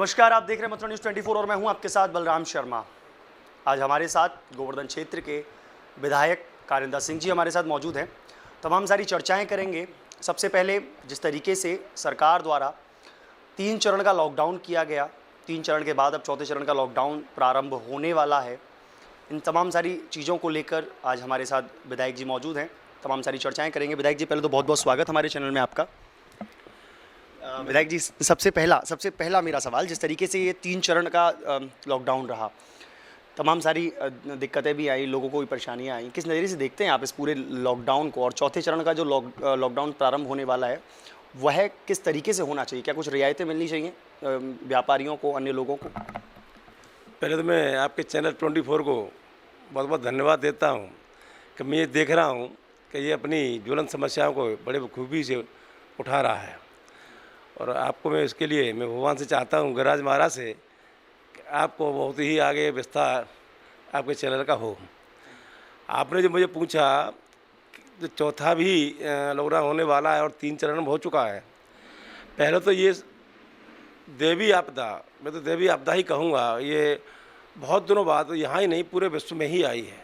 नमस्कार, आप देख रहे हैं मथुरा न्यूज़ 24 और मैं हूं आपके साथ बलराम शर्मा। आज हमारे साथ गोवर्धन क्षेत्र के विधायक कारिंदा सिंह जी हमारे साथ मौजूद हैं। तमाम सारी चर्चाएं करेंगे। सबसे पहले जिस तरीके से सरकार द्वारा 3 चरण का लॉकडाउन किया गया, 3 चरण के बाद अब चौथे चरण का लॉकडाउन प्रारंभ होने वाला है, इन तमाम सारी चीज़ों को लेकर आज हमारे साथ विधायक जी मौजूद हैं। तमाम सारी चर्चाएँ करेंगे। विधायक जी, पहले तो बहुत बहुत स्वागत हमारे चैनल में आपका। विधायक जी, सबसे पहला मेरा सवाल, जिस तरीके से ये 3 चरण का लॉकडाउन रहा, तमाम सारी दिक्कतें भी आई, लोगों को भी परेशानियां आई, किस नज़रिए से देखते हैं आप इस पूरे लॉकडाउन को? और चौथे चरण का जो लॉकडाउन प्रारंभ होने वाला है वह किस तरीके से होना चाहिए? क्या कुछ रियायतें मिलनी चाहिए व्यापारियों को, अन्य लोगों को? पहले तो मैं आपके चैनल 24 को बहुत बहुत धन्यवाद देता हूं कि मैं ये देख रहा हूं कि ये अपनी ज्वलंत समस्याओं को बड़े बखूबी से उठा रहा है। और आपको मैं इसके लिए मैं भगवान से चाहता हूं, गराज महाराज से, कि आपको बहुत ही आगे विस्तार आपके चैनल का हो। आपने जो मुझे पूछा जो चौथा भी लॉकडाउन होने वाला है और 3 चरण में हो चुका है, पहले तो ये देवी आपदा, मैं तो देवी आपदा ही कहूँगा, ये बहुत दिनों बाद यहाँ ही नहीं पूरे विश्व में ही आई है।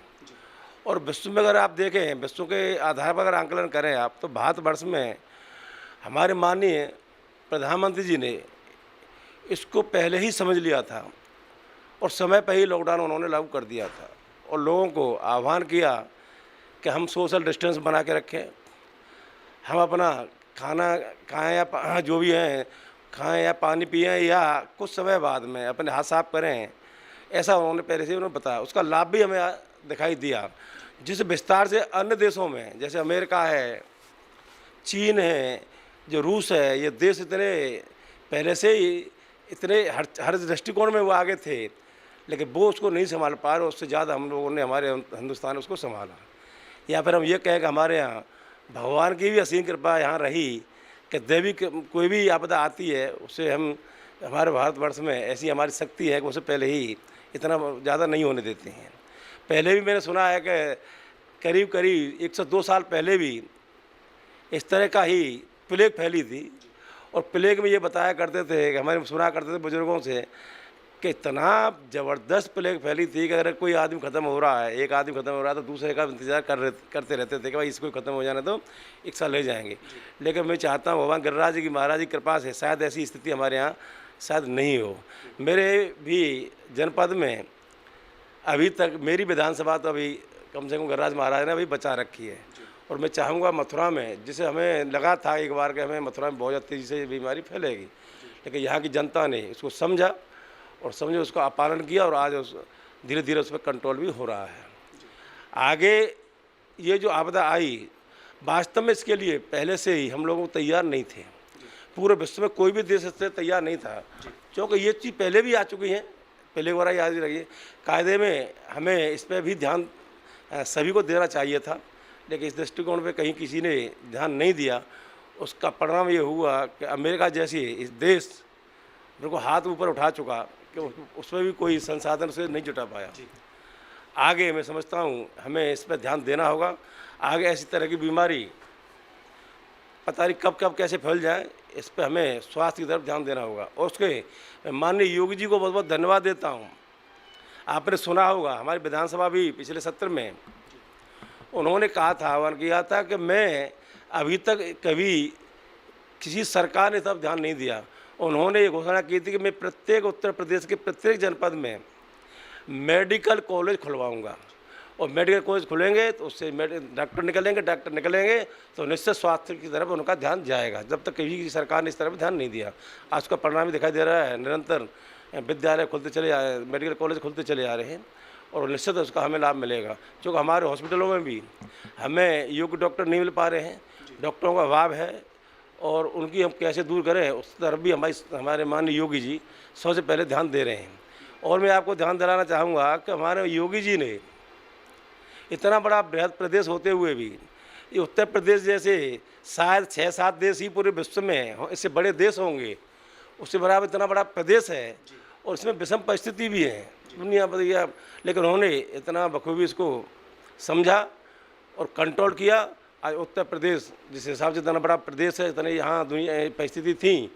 और विश्व में अगर आप देखें, विश्व के आधार पर अगर आंकलन करें आप, तो भारतवर्ष में हमारे माननीय प्रधानमंत्री जी ने इसको पहले ही समझ लिया था और समय पर ही लॉकडाउन उन्होंने लागू कर दिया था और लोगों को आह्वान किया कि हम सोशल डिस्टेंस बना के रखें, हम अपना खाना खाएं या जो भी हैं खाएं या पानी पिएं या कुछ समय बाद में अपने हाथ साफ करें, ऐसा उन्होंने पहले से उन्होंने बताया। उसका लाभ भी हमें दिखाई दिया, जिस विस्तार से अन्य देशों में जैसे अमेरिका है, चीन है, जो रूस है, ये देश इतने पहले से ही इतने हर दृष्टिकोण में वो आगे थे, लेकिन वो उसको नहीं संभाल पा रहे। उससे ज़्यादा हम लोगों ने, हमारे हिंदुस्तान ने उसको संभाला। या फिर हम ये कहें कि हमारे यहाँ भगवान की भी असीम कृपा यहाँ रही कि देवी कोई भी आपदा आती है उससे हम, हमारे भारतवर्ष में ऐसी हमारी शक्ति है कि उसे पहले ही इतना ज़्यादा नहीं होने देते हैं। पहले भी मैंने सुना है कि करीब करीब 102 साल पहले भी इस तरह का ही प्लेग फैली थी और प्लेग में ये बताया करते थे कि हमारे सुना करते थे बुजुर्गों से कि इतना ज़बरदस्त प्लेग फैली थी कि अगर कोई आदमी ख़त्म हो रहा है, एक आदमी ख़त्म हो रहा है तो दूसरे का इंतज़ार करते रहते थे कि भाई इसको ख़त्म हो जाना तो 1 साल ले जाएंगे। लेकिन मैं चाहता हूँ भगवान गिरिराज जी की, महाराज की कृपा से शायद ऐसी स्थिति हमारे यहाँ शायद नहीं हो। मेरे भी जनपद में अभी तक मेरी विधानसभा तो अभी कम से कम गिरिराज महाराज ने अभी बचा रखी है। और मैं चाहूँगा मथुरा में, जिसे हमें लगा था एक बार कि हमें मथुरा में बहुत तेज़ी से बीमारी फैलेगी, लेकिन यहाँ की जनता ने इसको समझा और समझे उसका पालन किया और आज धीरे धीरे उस पर कंट्रोल भी हो रहा है। आगे ये जो आपदा आई, वास्तव में इसके लिए पहले से ही हम लोग तैयार नहीं थे। पूरे विश्व में कोई भी देश इससे तैयार नहीं था, क्योंकि ये चीज़ पहले भी आ चुकी हैं, पहले बार याद रखिए। कायदे में हमें इस पर भी ध्यान सभी को देना चाहिए था, लेकिन इस दृष्टिकोण पे कहीं किसी ने ध्यान नहीं दिया। उसका परिणाम ये हुआ कि अमेरिका जैसी इस देश मेरे को हाथ ऊपर उठा चुका कि उसमें भी कोई संसाधन से नहीं जुटा पाया। आगे मैं समझता हूँ हमें इस पर ध्यान देना होगा। आगे ऐसी तरह की बीमारी पता नहीं कब कब कैसे फैल जाए, इस पर हमें स्वास्थ्य की तरफ ध्यान देना होगा। और उसके मैं माननीय योगी जी को बहुत बहुत धन्यवाद देता हूँ। आपने सुना होगा हमारी विधानसभा भी पिछले सत्र में उन्होंने कहा था, आह्वान किया था कि मैं अभी तक कभी किसी सरकार ने तब ध्यान नहीं दिया। उन्होंने ये घोषणा की थी कि मैं प्रत्येक उत्तर प्रदेश के प्रत्येक जनपद में मेडिकल कॉलेज खुलवाऊंगा और मेडिकल कॉलेज खुलेंगे तो उससे डॉक्टर निकलेंगे तो निश्चित स्वास्थ्य की तरफ उनका ध्यान जाएगा। जब तक कभी किसी सरकार ने इस तरफ ध्यान नहीं दिया, आज का परिणाम भी दिखाई दे रहा है। निरंतर विद्यालय खुलते चले आ रहे हैं, मेडिकल कॉलेज खुलते चले आ रहे हैं और निश्चित उसका हमें लाभ मिलेगा। क्योंकि हमारे हॉस्पिटलों में भी हमें योग्य डॉक्टर नहीं मिल पा रहे हैं, डॉक्टरों का अभाव है और उनकी हम कैसे दूर करें उस तरफ भी हमारे माननीय योगी जी सबसे पहले ध्यान दे रहे हैं। और मैं आपको ध्यान दिलाना चाहूँगा कि हमारे योगी जी ने इतना बड़ा बृहद प्रदेश होते हुए भी, ये उत्तर प्रदेश जैसे शायद 6-7 देश ही पूरे विश्व में इससे बड़े देश होंगे, उससे बराबर इतना बड़ा प्रदेश है और इसमें विषम परिस्थिति भी है दुनिया पर, लेकिन उन्होंने इतना बखूबी इसको समझा और कंट्रोल किया। आज उत्तर प्रदेश जिस हिसाब से इतना बड़ा प्रदेश है, इतने यहाँ दुनिया परिस्थिति थी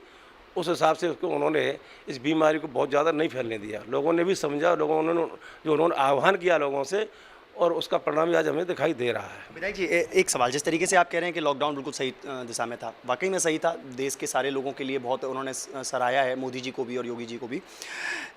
उस हिसाब से उसको उन्होंने इस बीमारी को बहुत ज़्यादा नहीं फैलने दिया। लोगों ने भी समझा, उन्होंने आह्वान किया लोगों से, और उसका परिणाम भी आज हमें दिखाई दे रहा है। विधायक जी, एक सवाल, जिस तरीके से आप कह रहे हैं कि लॉकडाउन बिल्कुल सही दिशा में था, वाकई में सही था, देश के सारे लोगों के लिए बहुत उन्होंने सराहाया है, मोदी जी को भी और योगी जी को भी।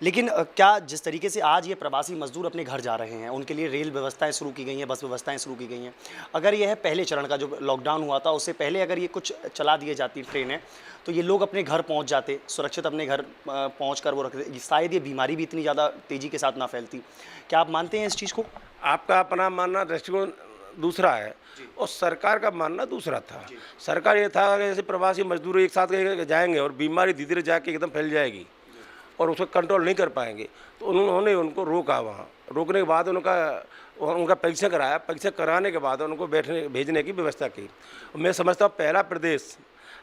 लेकिन क्या जिस तरीके से आज ये प्रवासी मजदूर अपने घर जा रहे हैं, उनके लिए रेल व्यवस्थाएं शुरू की गई हैं, बस व्यवस्थाएं शुरू की गई हैं, अगर यह पहले चरण का जो लॉकडाउन हुआ था उससे पहले अगर ये कुछ चला दिए जाती ट्रेनें, तो ये लोग अपने घर पहुंच जाते, सुरक्षित अपने घर पहुंच कर वो रखते, शायद ये बीमारी भी इतनी ज़्यादा तेज़ी के साथ ना फैलती। क्या आप मानते हैं इस चीज़ को? आपका अपना मानना, दृष्टिकोण दूसरा है और सरकार का मानना दूसरा था। सरकार ये था कि जैसे प्रवासी मजदूर एक साथ जाएंगे और बीमारी धीरे धीरे जाके एकदम फैल जाएगी और उसको कंट्रोल नहीं कर पाएंगे, तो उन्होंने उनको रोका। वहाँ रोकने के बाद उनका परीक्षण कराया, परीक्षण कराने के बाद उनको भेजने की व्यवस्था की। मैं समझता हूँ पहला प्रदेश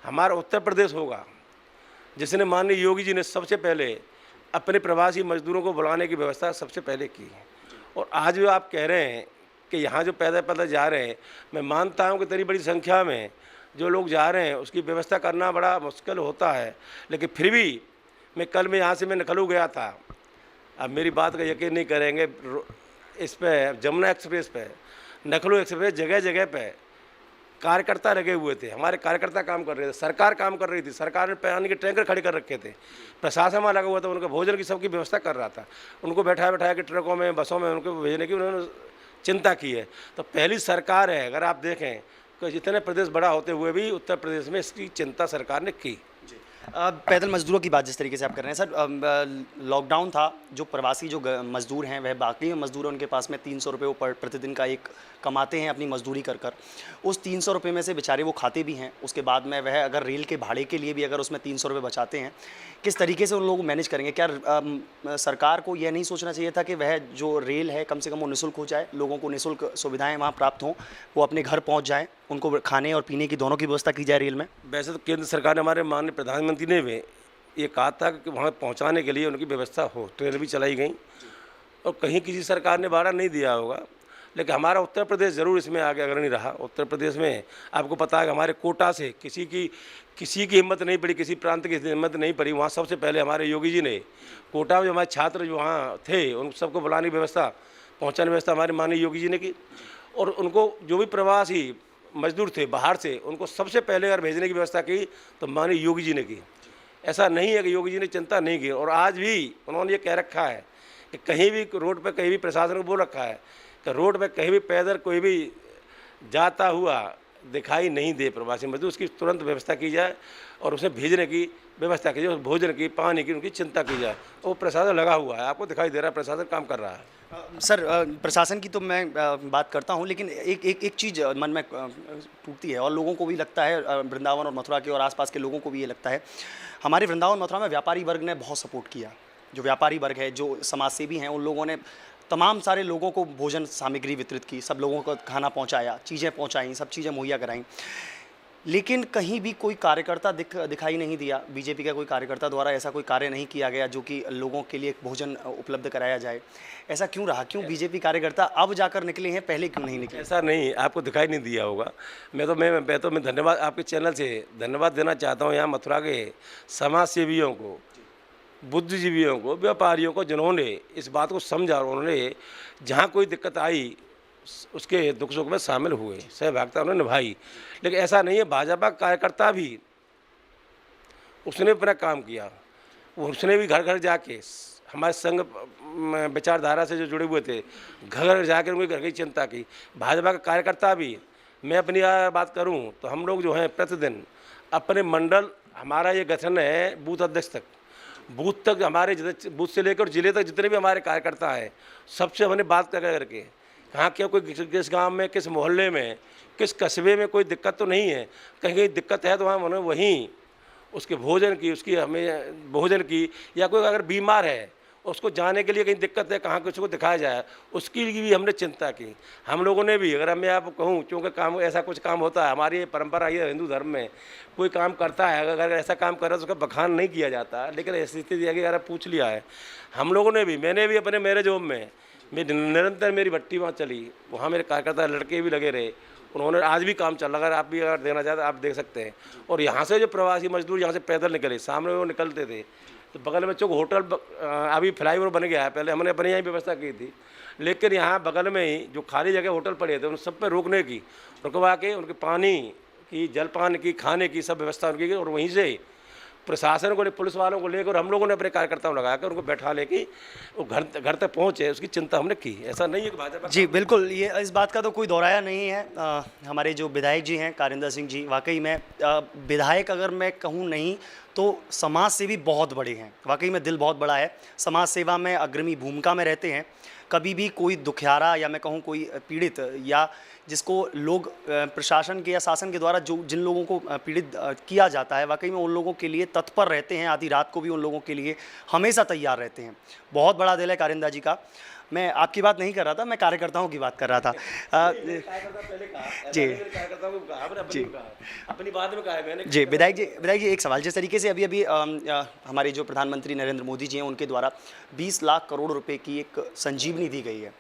हमारा उत्तर प्रदेश होगा जिसने माननीय योगी जी ने सबसे पहले अपने प्रवासी मजदूरों को बुलाने की व्यवस्था सबसे पहले की। और आज जो आप कह रहे हैं कि यहाँ जो पैदल जा रहे हैं, मैं मानता हूँ कि इतनी बड़ी संख्या में जो लोग जा रहे हैं उसकी व्यवस्था करना बड़ा मुश्किल होता है, लेकिन फिर भी मैं यहाँ से नखलू गया था। अब मेरी बात का यकीन नहीं करेंगे, इस पे जमुना एक्सप्रेस पे, नखलू एक्सप्रेस, जगह जगह पे कार्यकर्ता लगे हुए थे, हमारे कार्यकर्ता काम कर रहे थे, सरकार काम कर रही थी, सरकार ने पानी के टैंकर खड़े कर रखे थे, प्रशासन वहाँ लगा हुआ था, उनके भोजन की सबकी व्यवस्था कर रहा था, उनको बैठाया के ट्रकों में, बसों में उनको भेजने की उन्होंने चिंता की है। तो पहली सरकार है, अगर आप देखें कि जितने प्रदेश बड़ा होते हुए भी उत्तर प्रदेश में इसकी चिंता सरकार ने की। पैदल मजदूरों की बात जिस तरीके से आप कर रहे हैं सर, लॉकडाउन था, जो प्रवासी जो मजदूर हैं वह बाकी मजदूर हैं, उनके पास में 300 रुपये वो प्रतिदिन का एक कमाते हैं अपनी मजदूरी कर कर। उस 300 रुपये में से बेचारे वो खाते भी हैं, उसके बाद में वह अगर रेल के भाड़े के लिए भी अगर उसमें 300 रुपये बचाते हैं, किस तरीके से उन लोग मैनेज करेंगे? क्या सरकार को यह नहीं सोचना चाहिए था कि वह जो रेल है कम से कम वो निःशुल्क हो जाए, लोगों को निःशुल्क सुविधाएँ वहाँ प्राप्त हों, वो अपने घर पहुँच जाएँ, उनको खाने और पीने की दोनों की व्यवस्था की जाए रेल में? वैसे तो केंद्र सरकार ने, हमारे माननीय प्रधानमंत्री ने भी ये कहा था कि वहाँ पहुँचाने के लिए उनकी व्यवस्था हो, ट्रेन भी चलाई गई और कहीं किसी सरकार ने भाड़ा नहीं दिया होगा, लेकिन हमारा उत्तर प्रदेश ज़रूर इसमें आगे अग्रणी रहा। उत्तर प्रदेश में आपको पता है कि हमारे कोटा से किसी की हिम्मत नहीं पड़ी, किसी प्रांत की हिम्मत नहीं पड़ी, वहाँ सबसे पहले हमारे योगी जी ने कोटा में जो हमारे छात्र जो वहाँ थे उन सबको बुलाने की व्यवस्था, पहुँचाने की व्यवस्था हमारे माननीय योगी जी ने की। और उनको जो भी प्रवासी मजदूर थे बाहर से, उनको सबसे पहले अगर भेजने की व्यवस्था की तो माननीय योगी जी ने की। ऐसा नहीं है कि योगी जी ने चिंता नहीं की। और आज भी उन्होंने ये कह रखा है कि कहीं भी रोड पे कहीं भी प्रशासन को बोल रखा है कि रोड पे कहीं भी पैदल कोई भी जाता हुआ दिखाई नहीं दे प्रवासी मजदूर, उसकी तुरंत व्यवस्था की जाए और उसे भेजने की व्यवस्था की जाए, भोजन की, पानी की, उनकी चिंता की जाए। वो प्रशासन लगा हुआ है, आपको दिखाई दे रहा है प्रशासन काम कर रहा है। सर, प्रशासन की तो मैं बात करता हूं, लेकिन एक चीज़ मन में टूटती है और लोगों को भी लगता है, वृंदावन और मथुरा के और आसपास के लोगों को भी ये लगता है, हमारे वृंदावन मथुरा में व्यापारी वर्ग ने बहुत सपोर्ट किया। जो व्यापारी वर्ग है, जो समाजसेवी हैं, उन लोगों ने तमाम सारे लोगों को भोजन सामग्री वितरित की, सब लोगों को खाना पहुँचाया, चीज़ें पहुँचाई, सब चीज़ें मुहैया कराईं, लेकिन कहीं भी कोई कार्यकर्ता दिखाई नहीं दिया। बीजेपी का कोई कार्यकर्ता द्वारा ऐसा कोई कार्य नहीं किया गया जो कि लोगों के लिए भोजन उपलब्ध कराया जाए। ऐसा क्यों रहा? क्यों बीजेपी कार्यकर्ता अब जाकर निकले हैं, पहले क्यों नहीं निकले? ऐसा नहीं, आपको दिखाई नहीं दिया होगा। मैं धन्यवाद, आपके चैनल से धन्यवाद देना चाहता हूँ यहाँ मथुरा के समाज सेवियों को, बुद्धिजीवियों को, व्यापारियों को, जिन्होंने इस बात को समझा और उन्होंने जहाँ कोई दिक्कत आई उसके दुख सुख में शामिल हुए, सहभागिता उन्होंने निभाई। लेकिन ऐसा नहीं है, भाजपा कार्यकर्ता भी उसने अपना काम किया, उसने भी घर घर जाके हमारे संघ विचारधारा से जो जुड़े हुए थे, घर घर जाकर उनके घर की चिंता की। भाजपा का कार्यकर्ता भी, मैं अपनी बात करूं तो हम लोग जो हैं प्रतिदिन अपने मंडल, हमारा ये गठन है बूथ अध्यक्ष तक, बूथ तक, हमारे बूथ से लेकर जिले तक जितने भी हमारे कार्यकर्ता हैं, सबसे हमने बात करके कहाँ क्या कोई किस गांव में, किस मोहल्ले में, किस कस्बे में कोई दिक्कत तो नहीं है, कहीं कहीं दिक्कत है तो वहाँ उन्होंने वहीं उसके भोजन की, उसकी हमें भोजन की, या कोई अगर बीमार है उसको जाने के लिए कहीं दिक्कत है, कहाँ किसी को दिखाया जाए, उसकी भी हमने चिंता की। हम लोगों ने भी, अगर मैं आपको कहूँ, क्योंकि काम ऐसा कुछ काम होता है, हमारी ये परंपरा ये हिंदू धर्म में, कोई काम करता है अगर ऐसा काम कर रहा है तो उसका बखान नहीं किया जाता, लेकिन ऐसी स्थिति अगर अगर पूछ लिया है, हम लोगों ने भी, मैंने भी अपने मैरिज होम में निरंतर मेरी भट्टी वहाँ चली, वहाँ मेरे कार्यकर्ता लड़के भी लगे रहे, उन्होंने आज भी काम चल रहा है, आप भी अगर देना चाहते आप देख सकते हैं। और यहाँ से जो प्रवासी मजदूर यहाँ से पैदल निकले, सामने वो निकलते थे तो बगल में चौक होटल अभी फ्लाईओवर बन गया है, पहले हमने अपने यहाँ व्यवस्था की थी, लेकिन यहाँ बगल में ही जो खाली जगह होटल पड़े थे उन सब पे रोकने की, रुकवा के उनके पानी की, जलपान की, खाने की सब व्यवस्था उनकी की। और वहीं से प्रशासन को, पुलिस वालों को लेकर हम लोगों ने अपने कार्यकर्ताओं लगा कर उनको बैठा लेके वो घर तक पहुँचे, उसकी चिंता हमने की। ऐसा नहीं है कि भाजपा। जी बिल्कुल, ये इस बात का तो कोई दोहराया नहीं है। हमारे जो विधायक जी हैं कारिंदा सिंह जी, वाकई में विधायक अगर मैं कहूँ नहीं तो समाज सेवी बहुत बड़े हैं। वाकई में दिल बहुत बड़ा है, समाज सेवा में अग्रणी भूमिका में रहते हैं। कभी भी कोई दुखियारा या मैं कहूँ कोई पीड़ित या जिसको लोग प्रशासन के या शासन के द्वारा जो जिन लोगों को पीड़ित किया जाता है, वाकई में उन लोगों के लिए तत्पर रहते हैं। आधी रात को भी उन लोगों के लिए हमेशा तैयार रहते हैं। बहुत बड़ा दिल है कारिंदा जी का। मैं आपकी बात नहीं कर रहा था, मैं कार्यकर्ताओं की बात कर रहा था। जी अपनी बात में कहा है मैंने। जी विधायक जी एक सवाल, जिस तरीके से अभी हमारे जो प्रधानमंत्री नरेंद्र मोदी जी हैं उनके द्वारा 20 लाख करोड़ रुपए की एक संजीवनी दी गई है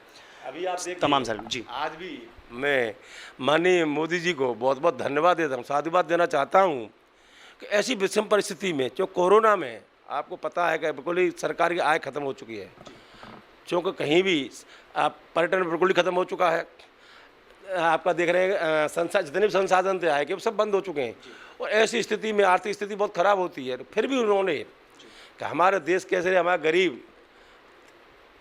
अभी आप देखिए तमाम सर। जी आज भी मैं माननीय मोदी जी को बहुत बहुत धन्यवाद देता हूँ, साधुवाद देना चाहता हूँ कि ऐसी विषम परिस्थिति में, जो कोरोना में आपको पता है कि बिल्कुल ही सरकार की आय खत्म हो चुकी है, क्योंकि कहीं भी आप पर्यटन बिल्कुल ही खत्म हो चुका है। आपका देख रहे हैं जितने भी संसाधन थे आय के, वो सब बंद हो चुके हैं। और ऐसी स्थिति में आर्थिक स्थिति बहुत ख़राब होती है, फिर भी उन्होंने कि हमारा देश कैसे, हमारा गरीब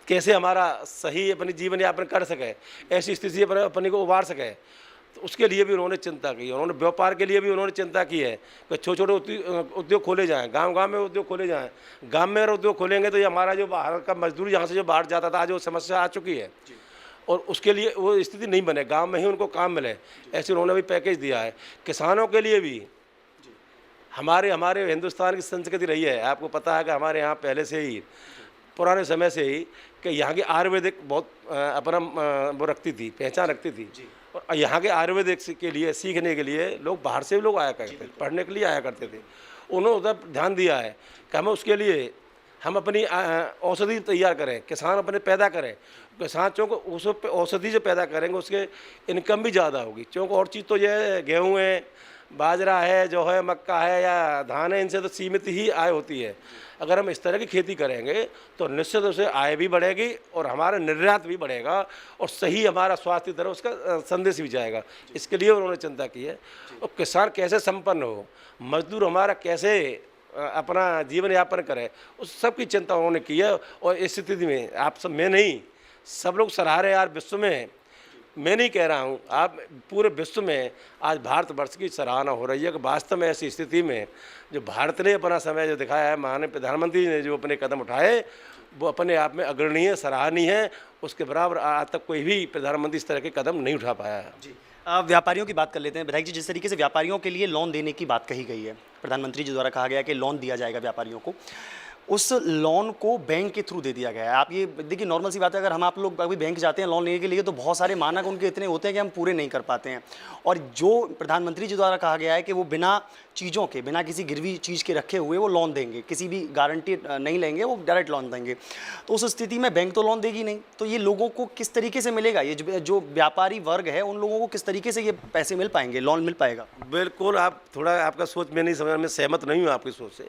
कैसे हमारा सही अपनी जीवन यापन कर सके, ऐसी स्थिति अपने को उबार सके, तो उसके लिए भी उन्होंने चिंता की। उन्होंने व्यापार के लिए भी उन्होंने चिंता की है कि छोटे छोटे उद्योग खोले जाएं, गांव-गांव में उद्योग खोले जाएं। गांव में अगर उद्योग खोलेंगे तो ये हमारा जो बाहर का मजदूर यहाँ से जो बाहर जाता था, आज वो समस्या आ चुकी है और उसके लिए वो स्थिति नहीं बने, गाँव में ही उनको काम मिले, ऐसे उन्होंने भी पैकेज दिया है। किसानों के लिए भी हमारे हिंदुस्तान की संस्कृति रही है, आपको पता है कि हमारे यहाँ पहले से ही पुराने समय से ही कि यहाँ की आयुर्वेदिक बहुत अपना वो रखती थी, पहचान रखती थी। और यहाँ के आयुर्वेदिक के लिए सीखने के लिए लोग बाहर से भी लोग आया करते थे, पढ़ने के लिए आया करते थे। उन्होंने उधर ध्यान दिया है कि हमें उसके लिए हम अपनी औषधि तैयार करें, किसान अपने पैदा करें। किसान चूँकि उस औषधि जो पैदा करेंगे उसके इनकम भी ज़्यादा होगी। चूँकि और चीज़ तो ये है, गेहूँ है, बाजरा है, जो है मक्का है या धान है, इनसे तो सीमित ही आय होती है। अगर हम इस तरह की खेती करेंगे तो निश्चित रूप से आय भी बढ़ेगी और हमारा निर्यात भी बढ़ेगा और सही हमारा स्वास्थ्य की तरफ उसका संदेश भी जाएगा। इसके लिए उन्होंने चिंता की है। और किसान कैसे संपन्न हो, मजदूर हमारा कैसे अपना जीवन यापन करे, उस सब की चिंता उन्होंने की है। और इस स्थिति में आप सब, मैं नहीं, सब लोग सराह रहे यार, विश्व में, मैं नहीं कह रहा हूँ, आप पूरे विश्व में आज भारतवर्ष की सराहना हो रही है कि वास्तव में ऐसी स्थिति में जो भारत ने अपना समय जो दिखाया है, माननीय प्रधानमंत्री ने जो अपने कदम उठाए, वो अपने आप में अग्रणीय, सराहनीय है। उसके बराबर आज तक कोई भी प्रधानमंत्री इस तरह के कदम नहीं उठा पाया है। जी व्यापारियों की बात कर लेते हैं विधायक जी। जिस तरीके से व्यापारियों के लिए लोन देने की बात कही गई है, प्रधानमंत्री जी द्वारा कहा गया कि लोन दिया जाएगा व्यापारियों को, उस लोन को बैंक के थ्रू दे दिया गया है। आप ये देखिए, नॉर्मल सी बात है, अगर हम आप लोग अभी बैंक जाते हैं लोन लेने के लिए तो बहुत सारे मानक उनके इतने होते हैं कि हम पूरे नहीं कर पाते हैं। और जो प्रधानमंत्री जी द्वारा कहा गया है कि वो बिना चीज़ों के, बिना किसी गिरवी चीज़ के रखे हुए वो लोन देंगे, किसी भी गारंटी नहीं लेंगे, वो डायरेक्ट लोन देंगे, तो उस स्थिति में बैंक तो लोन देगी नहीं। तो ये लोगों को किस तरीके से मिलेगा, ये जो व्यापारी वर्ग है उन लोगों को किस तरीके से ये पैसे मिल पाएंगे, लोन मिल पाएगा? बिल्कुल, आप थोड़ा आपका सोच में नहीं समझ, मैं सहमत नहीं हूँ आपकी सोच से।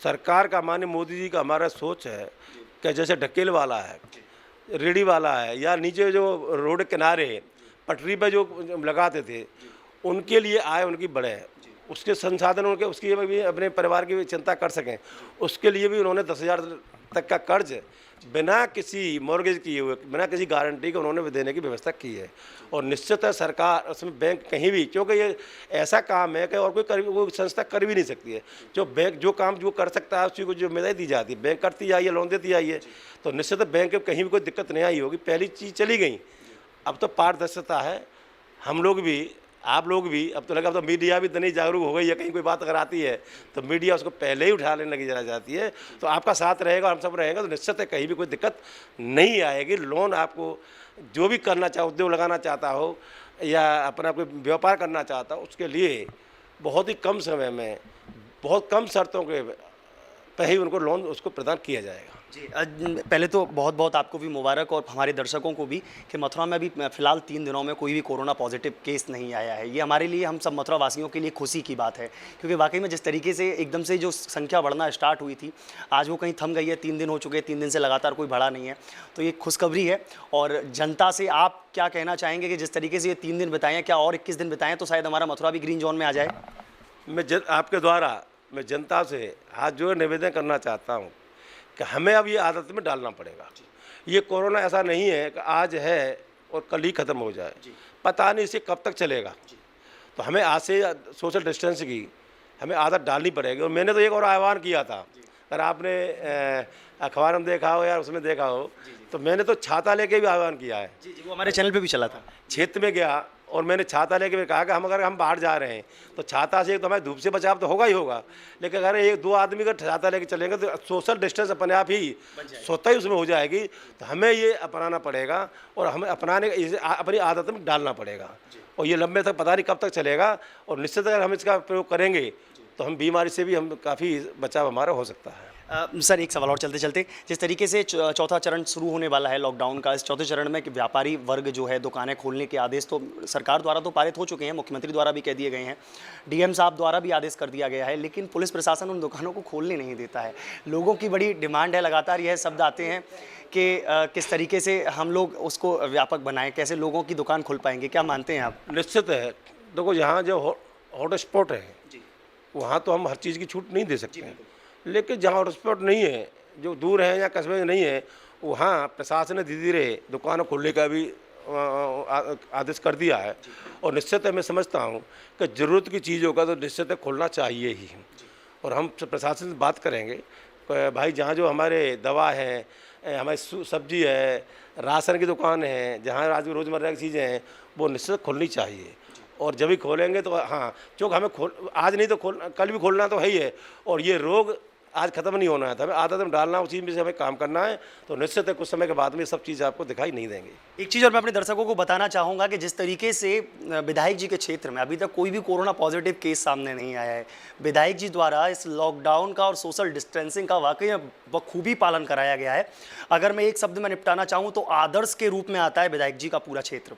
सरकार का, माननीय मोदी जी का हमारा सोच है कि जैसे ढकेल वाला है, रेडी वाला है, या नीचे जो रोड किनारे पटरी पे जो लगाते थे, उनके लिए आय उनकी बढ़े, उसके संसाधन उनके, उसकी भी अपने परिवार की भी चिंता कर सकें, उसके लिए भी उन्होंने 10,000 तक का कर्ज बिना किसी मॉर्गेज किए हुए, बिना किसी गारंटी के उन्होंने देने की व्यवस्था की है। और निश्चित है सरकार उसमें बैंक कहीं भी, क्योंकि ये ऐसा काम है कि और कोई संस्था कर भी नहीं सकती है। जो बैंक जो काम जो कर सकता है उसी को जिम्मेदारी दी जाती है, बैंक करती आई है, लोन देती आई है। तो निश्चित है बैंक कहीं भी कोई दिक्कत नहीं आई होगी। पहली चीज़ चली गई, अब तो पारदर्शिता है। हम लोग भी, आप लोग भी, अब तो लगा, अब तो मीडिया भी इतनी जागरूक हो गई है, कहीं कोई बात अगर आती है तो मीडिया उसको पहले ही उठा लेने लगी जाती है। तो आपका साथ रहेगा, हम सब रहेंगे, तो निश्चित है कहीं भी कोई दिक्कत नहीं आएगी। लोन आपको जो भी करना चाहो, उद्योग लगाना चाहता हो या अपना कोई व्यापार करना चाहता हो, उसके लिए बहुत ही कम समय में, बहुत कम शर्तों के पे ही उनको लोन उसको प्रदान किया जाएगा। जी पहले तो बहुत बहुत आपको भी मुबारक और हमारे दर्शकों को भी कि मथुरा में अभी फिलहाल 3 दिनों में कोई भी कोरोना पॉजिटिव केस नहीं आया है। ये हमारे लिए, हम सब मथुरा वासियों के लिए खुशी की बात है, क्योंकि वाकई में जिस तरीके से एकदम से जो संख्या बढ़ना स्टार्ट हुई थी, आज वो कहीं थम गई है। 3 दिन हो चुके हैं, 3 दिन से लगातार कोई बढ़ा नहीं है, तो ये खुशखबरी है। और जनता से आप क्या कहना चाहेंगे कि जिस तरीके से ये 3 दिन बिताएँ, क्या और 21 दिन बिताएँ तो शायद हमारा मथुरा भी ग्रीन जोन में आ जाए? आपके द्वारा मैं जनता से हाथ जोड़ निवेदन करना चाहता हूँ कि हमें अब ये आदत में डालना पड़ेगा। ये कोरोना ऐसा नहीं है कि आज है और कल ही ख़त्म हो जाए, पता नहीं इसे कब तक चलेगा। तो हमें आज से सोशल डिस्टेंस की हमें आदत डालनी पड़ेगी। और मैंने तो एक और आह्वान किया था, अगर आपने अखबार में देखा हो या उसमें देखा हो, तो मैंने तो छाता लेके भी आह्वान किया है। जी वो हमारे चैनल पे भी चला था। क्षेत्र में गया और मैंने छाता लेके भी कहा कि अगर हम बाहर जा रहे हैं तो छाता से तो हमें धूप से बचाव तो होगा ही होगा, लेकिन अगर 1-2 आदमी का छाता लेके चलेंगे तो सोशल डिस्टेंस अपने आप ही स्वतः ही उसमें हो जाएगी। तो हमें ये अपनाना पड़ेगा और हमें अपनी आदत में डालना पड़ेगा। और ये लंबे तक पता नहीं कब तक चलेगा, और निश्चित अगर हम इसका प्रयोग करेंगे तो हम बीमारी से भी हम काफ़ी बचाव हमारा हो सकता है। सर एक सवाल और चलते चलते, जिस तरीके से चौथा चरण शुरू होने वाला है लॉकडाउन का, इस चौथे चरण में कि व्यापारी वर्ग जो है दुकानें खोलने के आदेश तो सरकार द्वारा तो पारित हो चुके हैं, मुख्यमंत्री द्वारा भी कह दिए गए हैं, डीएम साहब द्वारा भी आदेश कर दिया गया है, लेकिन पुलिस प्रशासन उन दुकानों को खोलने नहीं देता है। लोगों की बड़ी डिमांड है, लगातार यह शब्द आते हैं कि किस तरीके से हम लोग उसको व्यापक बनाएं, कैसे लोगों की दुकान खुल पाएंगे, क्या मानते हैं आप? निश्चित है, देखो यहाँ जो हॉट स्पॉट है वहाँ तो हम हर चीज़ की छूट नहीं दे सकते हैं, लेकिन जहाँ हॉटस्पॉट नहीं है, जो दूर है या कस्बे में नहीं है, वहाँ प्रशासन ने धीरे धीरे दुकानों खोलने का भी आदेश कर दिया है। और निश्चित है, मैं समझता हूँ कि ज़रूरत की चीज़ों का तो निश्चित है खोलना चाहिए ही। और हम प्रशासन से बात करेंगे भाई, जहाँ जो हमारे दवा है, हमारी सब्जी है, राशन की दुकान है, जहाँ आज रोज़मर्रा की चीज़ें हैं, वो निश्चित खोलनी चाहिए। और जब भी खोलेंगे तो हाँ, क्योंकि हमें आज नहीं तो कल भी खोलना तो है ही है। और ये रोग आज ख़त्म नहीं होना है, तो हमें आदत में डालना, उसी में से हमें काम करना है। तो निश्चित है कुछ समय के बाद में सब चीज़ आपको दिखाई नहीं देंगे। एक चीज़ और मैं अपने दर्शकों को बताना चाहूँगा कि जिस तरीके से विधायक जी के क्षेत्र में अभी तक कोई भी कोरोना पॉजिटिव केस सामने नहीं आया है, विधायक जी द्वारा इस लॉकडाउन का और सोशल डिस्टेंसिंग का वाकई बखूबी पालन कराया गया है। अगर मैं एक शब्द में निपटाना चाहूँ तो आदर्श के रूप में आता है विधायक जी का पूरा क्षेत्र।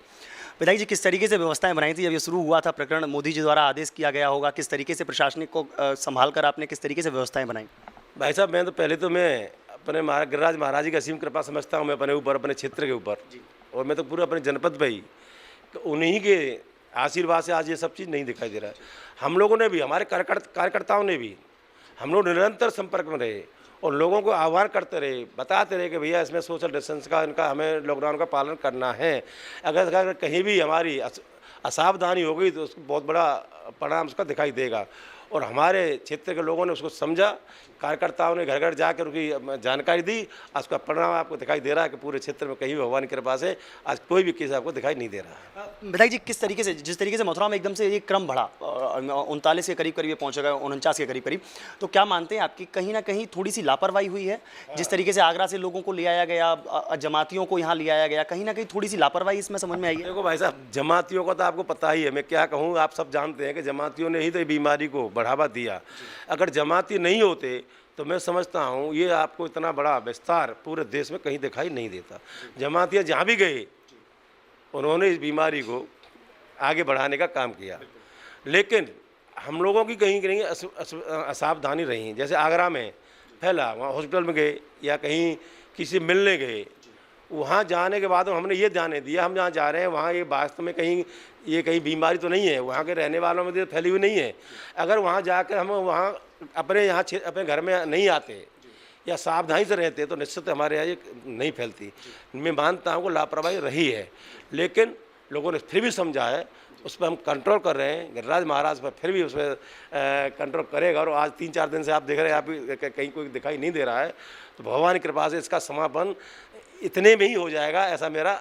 विधायक जी किस तरीके से व्यवस्थाएं बनाई थी जब ये शुरू हुआ था प्रकरण, मोदी जी द्वारा आदेश किया गया होगा, किस तरीके से प्रशासनिक को संभाल कर आपने किस तरीके से व्यवस्थाएं बनाई? भाई साहब, मैं तो पहले तो मैं अपने गिरिराज महाराज जी की असीम कृपा समझता हूँ मैं अपने ऊपर, अपने क्षेत्र के ऊपर, और मैं तो पूरा अपने जनपद पे ही, उन्हीं के आशीर्वाद से आज ये सब चीज़ नहीं दिखाई दे रहा है। हम लोगों ने भी, हमारे कार्यकर्ताओं ने भी, हम लोग निरंतर संपर्क में रहे और लोगों को आह्वान करते रहे, बताते रहे कि भैया इसमें सोशल डिस्टेंस का, इनका हमें लॉकडाउन का पालन करना है। अगर कहीं भी हमारी असावधानी हो गई तो उसको बहुत बड़ा परिणाम उसका दिखाई देगा। और हमारे क्षेत्र के लोगों ने उसको समझा, कार्यकर्ताओं ने घर घर जाकर उनकी जानकारी दी, उसका परिणाम आपको दिखाई दे रहा है कि पूरे क्षेत्र में कहीं भी भगवान की कृपा से आज कोई भी केस आपको दिखाई नहीं दे रहा है। विधायक जी किस तरीके से, जिस तरीके से मथुरा में एकदम से ये क्रम बढ़ा, 39 के करीब करीब ये पहुँचेगा, 49 के करीब करीब, तो क्या मानते हैं आपकी कहीं ना कहीं थोड़ी सी लापरवाही हुई है? जिस तरीके से आगरा से लोगों को ले आया गया, जमातियों को यहाँ ले आया गया, कहीं ना कहीं थोड़ी सी लापरवाही इसमें समझ में आई है? देखो भाई साहब, जमातियों का तो आपको पता ही है, मैं क्या कहूँ, आप सब जानते हैं कि जमातियों ने ही तो बीमारी को बढ़ावा दिया। अगर जमाती नहीं होते तो मैं समझता हूँ ये आपको इतना बड़ा विस्तार पूरे देश में कहीं दिखाई नहीं देता। जमातियाँ जहाँ भी गए उन्होंने इस बीमारी को आगे बढ़ाने का काम किया, लेकिन हम लोगों की कहीं कहीं असावधानी रही। जैसे आगरा में फैला, वहाँ हॉस्पिटल में गए या कहीं किसी मिलने गए, वहाँ जाने के बाद हमने ये ध्यान दिया हम जहाँ जा रहे हैं वहाँ ये वास्तव में कहीं बीमारी तो नहीं है, वहाँ के रहने वालों में तो फैली हुई नहीं है। अगर वहाँ जाकर हम वहाँ अपने घर में नहीं आते या सावधानी से रहते तो निश्चित हमारे यहाँ ये नहीं फैलती। मैं मानता हूँ कि लापरवाही रही है, लेकिन लोगों ने फिर भी समझा है, उस पर हम कंट्रोल कर रहे हैं। गिरिराज महाराज पर फिर भी उस पर कंट्रोल करेगा। और आज 3-4 दिन से आप देख रहे हैं, आप कहीं कोई दिखाई नहीं दे रहा है, तो भगवान की कृपा से इसका समापन इतने में ही हो जाएगा, ऐसा मेरा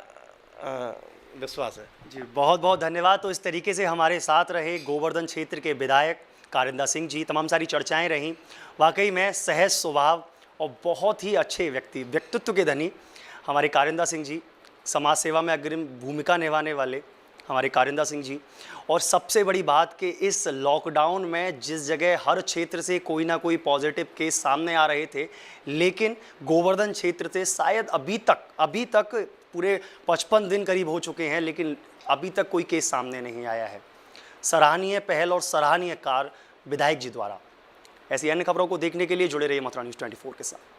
विश्वास है। जी बहुत बहुत धन्यवाद। तो इस तरीके से हमारे साथ रहे गोवर्धन क्षेत्र के विधायक कारिंदा सिंह जी। तमाम सारी चर्चाएं रहीं, वाकई में सहज स्वभाव और बहुत ही अच्छे व्यक्तित्व के धनी हमारे कारिंदा सिंह जी, समाज सेवा में अग्रिम भूमिका निभाने वाले हमारे कारिंदा सिंह जी। और सबसे बड़ी बात कि इस लॉकडाउन में जिस जगह हर क्षेत्र से कोई ना कोई पॉजिटिव केस सामने आ रहे थे, लेकिन गोवर्धन क्षेत्र से शायद अभी तक पूरे 55 दिन करीब हो चुके हैं, लेकिन अभी तक कोई केस सामने नहीं आया है। सराहनीय पहल और सराहनीय कार्य विधायक जी द्वारा। ऐसी अन्य खबरों को देखने के लिए जुड़े रहिए मथुरा न्यूज़ 24 के साथ।